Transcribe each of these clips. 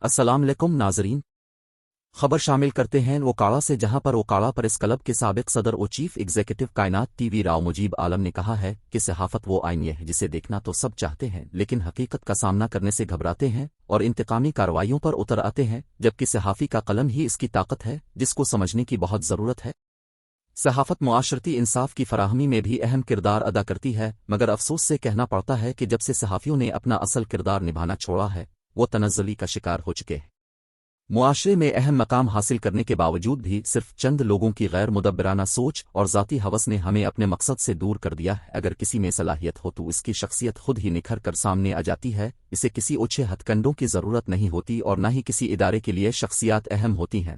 السلام علیکم ناظرین، خبر شامل کرتے ہیں وکاڑا سے، جہاں پر وکاڑا پریس کلب کے سابق صدر و چیف ایگزیکٹو کائنات ٹی وی راؤ مجیب عالم نے کہا ہے کہ صحافت وہ آئین ہے جسے دیکھنا تو سب چاہتے ہیں لیکن حقیقت کا سامنا کرنے سے گھبراتے ہیں اور انتقامی کارروائیوں پر اتر آتے ہیں، جبکہ صحافی کا قلم ہی اس کی طاقت ہے جس کو سمجھنے کی بہت ضرورت ہے۔ صحافت معاشرتی انصاف کی فراہمی میں بھی اہم کردار ادا کرتی ہے، مگر افسوس سے کہنا پڑتا ہے کہ جب سے صحافیوں نے اپنا اصل کردار نبھانا چھوڑا ہے وہ تنزلی کا شکار ہو چکے ہیں۔ معاشرے میں اہم مقام حاصل کرنے کے باوجود بھی صرف چند لوگوں کی غیر مدبرانہ سوچ اور ذاتی ہوس نے ہمیں اپنے مقصد سے دور کر دیا ہے۔ اگر کسی میں صلاحیت ہو تو اس کی شخصیت خود ہی نکھر کر سامنے آ جاتی ہے، اسے کسی اوچھے ہتھ کنڈوں کی ضرورت نہیں ہوتی اور نہ ہی کسی ادارے کے لیے شخصیات اہم ہوتی ہیں۔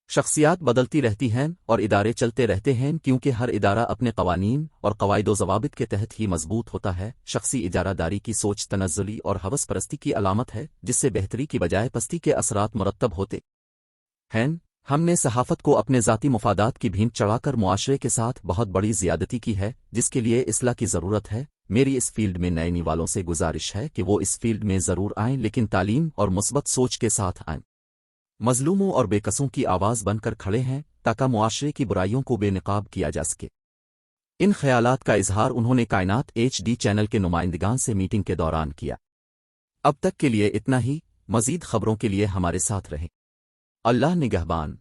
شخصیات بدلتی رہتی ہیں اور ادارے چلتے رہتے ہیں، کیونکہ ہر ادارہ اپنے قوانین اور قواعد و ضوابط کے تحت ہی مضبوط ہوتا ہے۔ شخصی اجارہ داری کی سوچ تنزلی اور ہوس پرستی کی علامت ہے، جس سے بہتری کی بجائے پستی کے اثرات مرتب ہوتے ہیں۔ ہم نے صحافت کو اپنے ذاتی مفادات کی بھینٹ چڑھا کر معاشرے کے ساتھ بہت بڑی زیادتی کی ہے، جس کے لیے اصلاح کی ضرورت ہے۔ میری اس فیلڈ میں نئے والوں سے گزارش ہے کہ وہ اس فیلڈ میں ضرور آئیں، لیکن تعلیم اور مثبت سوچ کے ساتھ آئیں۔ مظلوموں اور بے قصوں کی آواز بن کر کھڑے ہیں تاکہ معاشرے کی برائیوں کو بے نقاب کیا جا سکے۔ ان خیالات کا اظہار انہوں نے کائنات HD چینل کے نمائندگان سے میٹنگ کے دوران کیا۔ اب تک کے لیے اتنا ہی، مزید خبروں کے لیے ہمارے ساتھ رہیں۔ اللہ نگہبان۔